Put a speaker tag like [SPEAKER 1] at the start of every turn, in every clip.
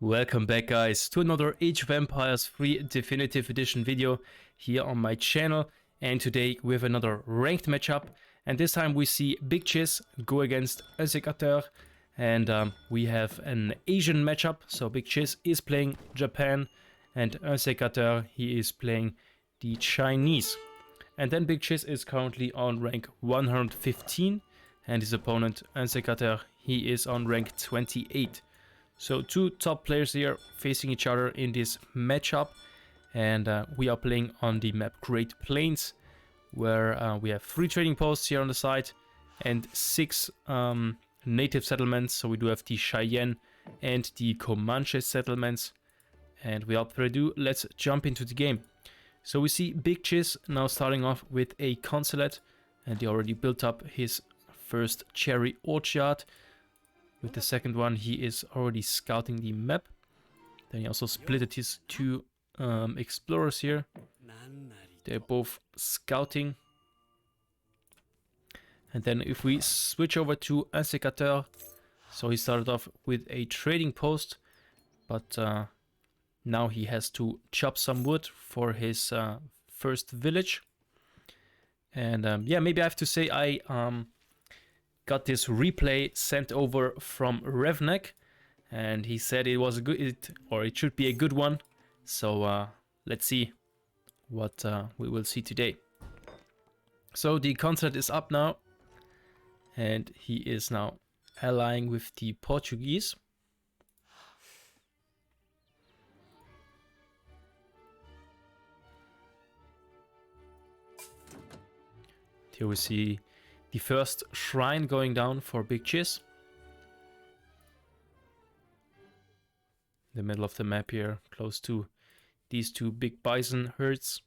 [SPEAKER 1] Welcome back guys to another Age of Empires 3 Definitive Edition video here on my channel, and today we have another ranked matchup, and this time we see Big Chiz go against Insécateur, and we have an Asian matchup. So Big Chiz is playing Japan and Insécateur, he is playing the Chinese. And then Big Chiz is currently on rank 115 and his opponent Insécateur, he is on rank 28. So two top players here facing each other in this matchup, and we are playing on the map Great Plains, where we have 3 trading posts here on the side and 6 native settlements. So we do have the Cheyenne and the Comanche settlements, and without further ado, let's jump into the game. So we see Big Chiz now starting off with a consulate, and he already built up his first cherry orchard. With the second one, he is already scouting the map. Then he also splitted his 2 explorers here. They're both scouting. And then if we switch over to Insécateur, so he started off with a trading post, but now he has to chop some wood for his first village. And yeah, maybe I have to say I got this replay sent over from Revnek, and he said it was a good, it should be a good one. So let's see what we will see today. So the consulate is up now, and he is now allying with the Portuguese. Here we see the first shrine going down for Big Chiz. In the middle of the map here, close to these 2 big bison herds.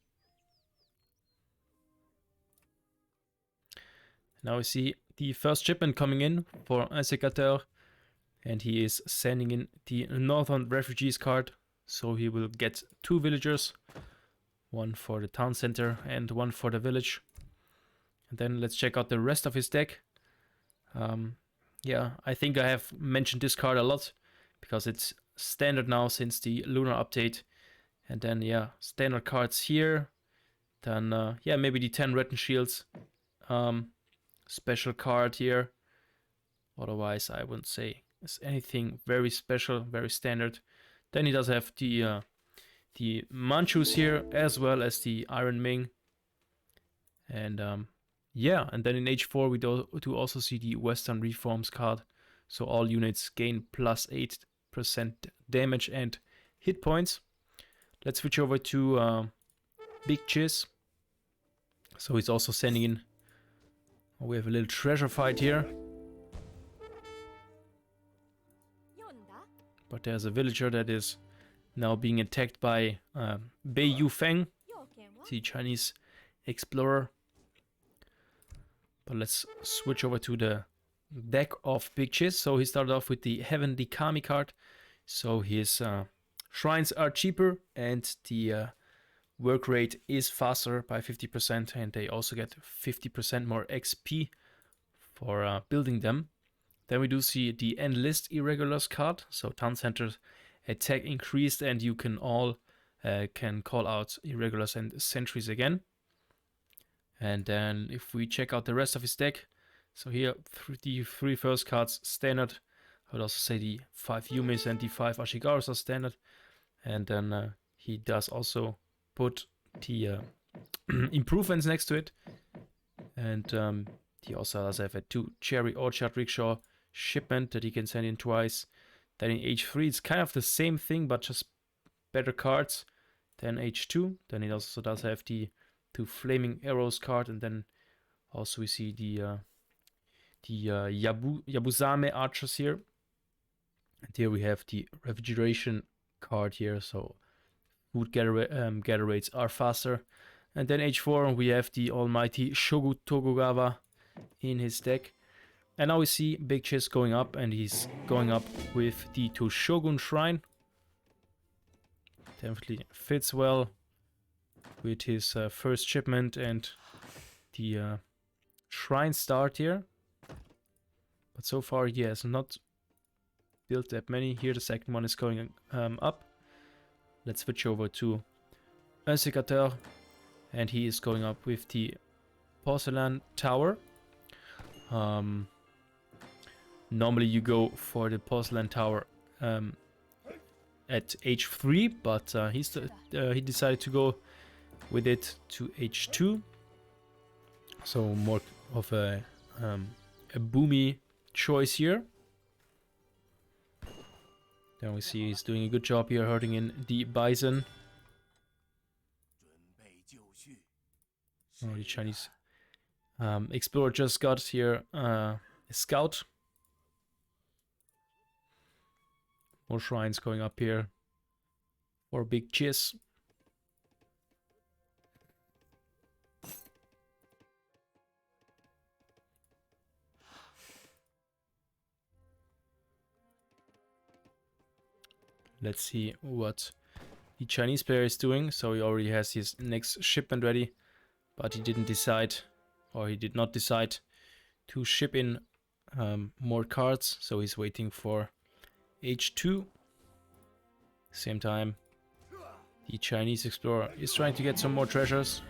[SPEAKER 1] Now we see the first shipment coming in for Insécateur, and he is sending in the Northern Refugees card. So he will get 2 villagers, one for the town center and one for the village. And then let's check out the rest of his deck. Yeah, I think I have mentioned this card a lot because it's standard now since the lunar update. And then yeah, standard cards here. Then yeah, maybe the 10 Red and Shields special card here. Otherwise, I wouldn't say it's anything very special, very standard. Then he does have the Manchus here, as well as the Iron Ming. And yeah, and then in H4 we do also see the Western Reforms card. So all units gain plus 8% damage and hit points. Let's switch over to Big Chiz. So he's also sending in, we have a little treasure fight here. But there's a villager that is now being attacked by Bei Yufeng, the Chinese explorer. But let's switch over to the deck of Big Chiz. So he started off with the Heavenly Kami card. So his shrines are cheaper and the work rate is faster by 50%. And they also get 50% more XP for building them. Then we do see the Enlist Irregulars card. So town centers attack increased, and you can all can call out Irregulars and Sentries again. And then if we check out the rest of his deck, so here the 3 first cards standard. I would also say the 5 Yumis and the 5 Ashigaras are standard. And then he does also put the improvements next to it. And he also does have a 2 Cherry Orchard Rickshaw shipment that he can send in twice. Then in H3 it's kind of the same thing, but just better cards than H2. Then he also does have the 2 Flaming Arrows card, and then also we see the Yabusame archers here. And here we have the refrigeration card here, so food gather rates are faster. And then H4 we have the almighty Shogun Tokugawa in his deck. And now we see Big Chiz going up, and he's going up with the Toshogun Shrine. Definitely fits well with his first shipment and the shrine start here. But so far he has not build that many. Here the second one is going up. Let's switch over to Insécateur, and he is going up with the porcelain tower. Normally you go for the porcelain tower at H3, but he decided to go with it to H2. So more of a boomy choice here. Then we see he's doing a good job here, hurting in the bison. Oh, the Chinese explorer just got here a scout. More shrines going up here for big chiz. Let's see what the Chinese player is doing. So he already has his next shipment ready, but he didn't decide, or he did not decide to ship in more cards. So he's waiting for H2. Same time, the Chinese explorer is trying to get some more treasures.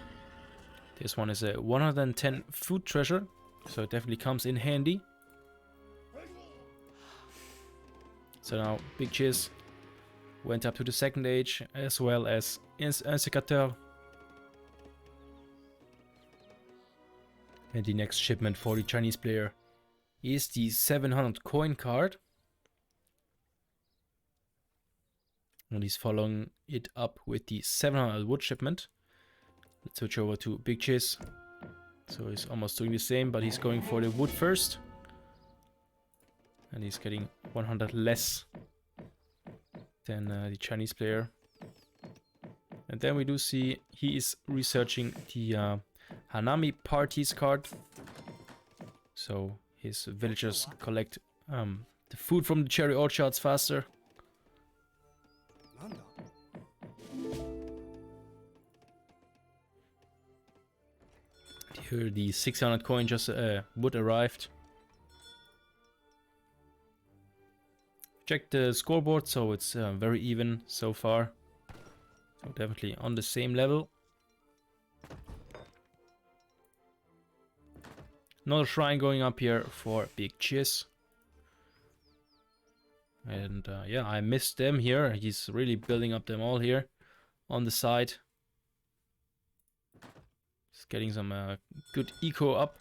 [SPEAKER 1] This one is a 110 food treasure, so it definitely comes in handy. So now Big Chiz went up to the second age, as well as Insécateur. And the next shipment for the Chinese player is the 700 coin card. And he's following it up with the 700 wood shipment. Let's switch over to Big Chiz. So he's almost doing the same, but he's going for the wood first. And he's getting 100 less than the Chinese player. And then we do see he is researching the Hanami Parties card. So his villagers collect the food from the cherry orchards faster. Here the 600 coin just wood arrived. Check the scoreboard, so it's very even so far. So definitely on the same level. Another shrine going up here for Big Chiz. And yeah, I missed them here. He's really building up them all here on the side. He's getting some good eco up.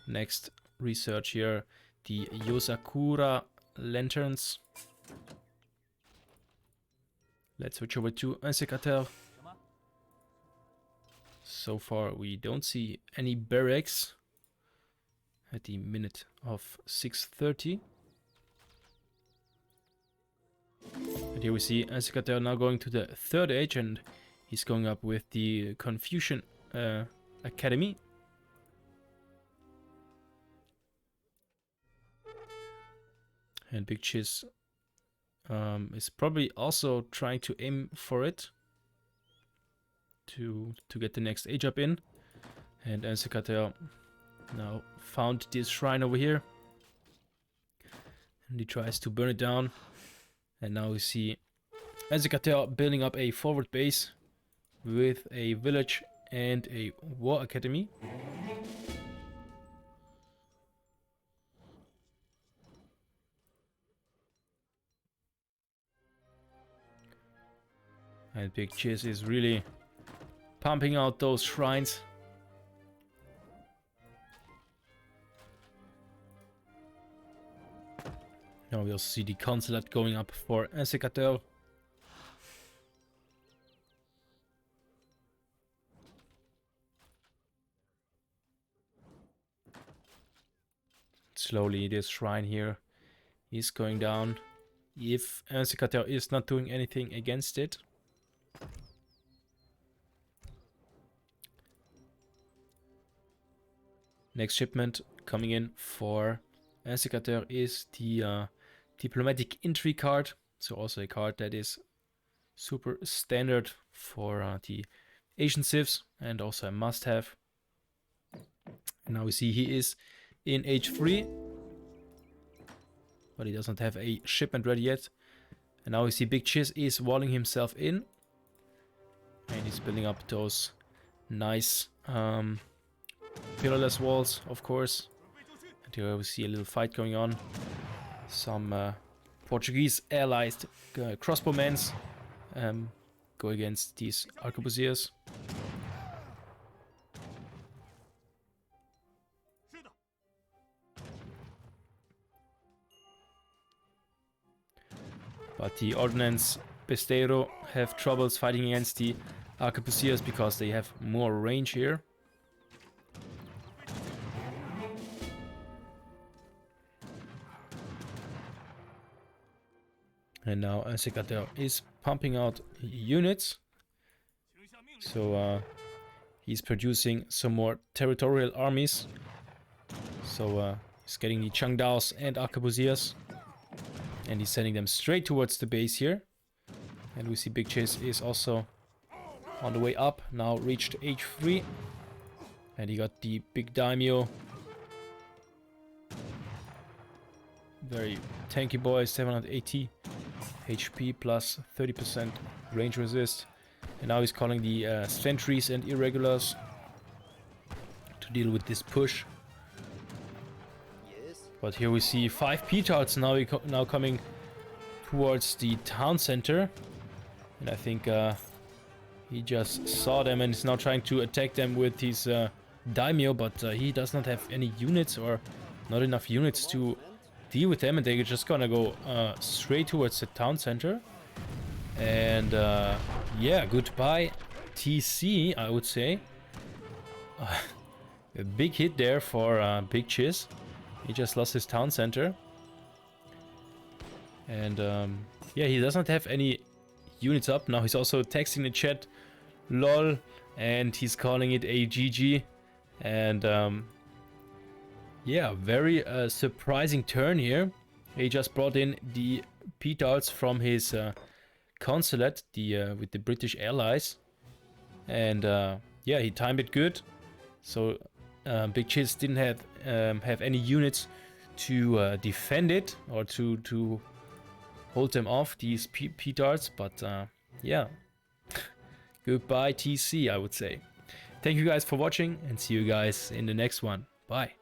[SPEAKER 1] Next research here, the Yosakura lanterns. Let's switch over to Insécateur. So far we don't see any barracks at the minute of 6:30. And here we see Insécateur now going to the third age, and he's going up with the Confucian Academy. And Big Chiz is probably also trying to aim for it to get the next age up in. And Insécateur now found this shrine over here, and he tries to burn it down. And now we see Insécateur building up a forward base with a village and a war academy. And Big Chiz is really pumping out those shrines. Now we'll see the consulate going up for Insécateur. Slowly this shrine here is going down, if Insécateur is not doing anything against it. Next shipment coming in for Insécateur is the Diplomatic Intrigue card. So also a card that is super standard for the Asian civs, and also a must-have. And now we see he is in H3. but he doesn't have a shipment ready yet. And now we see Big Chiz is walling himself in, and he's building up those nice pillarless walls, of course. And here we see a little fight going on. Some Portuguese allied crossbowmen go against these arquebusiers. But the Ordnance Besteiro have troubles fighting against the arquebusiers because they have more range here. And now Insécateur is pumping out units. So he's producing some more territorial armies. So he's getting the Changdaos and arquebusiers. And he's sending them straight towards the base here. And we see Big Chiz is also on the way up. Now reached H3. And he got the big daimyo. Very tanky boy, 780 HP plus 30% range resist. And now he's calling the sentries and irregulars to deal with this push. But here we see 5 Petards now coming towards the town center. And I think he just saw them and is now trying to attack them with his daimyo. But he does not have any units or not enough units to deal with them. And they're just gonna go straight towards the town center. And yeah, goodbye TC, I would say. A big hit there for Big Chiz. He just lost his town center. And yeah, he doesn't have any units up. Now he's also texting the chat, lol, and he's calling it a GG. And yeah, very surprising turn here. He just brought in the Petards from his consulate, with the British allies. And yeah, he timed it good. So Big Chiz didn't have any units to defend it or to hold them off, these Petards. But yeah, goodbye TC, I would say. Thank you guys for watching and see you guys in the next one. Bye.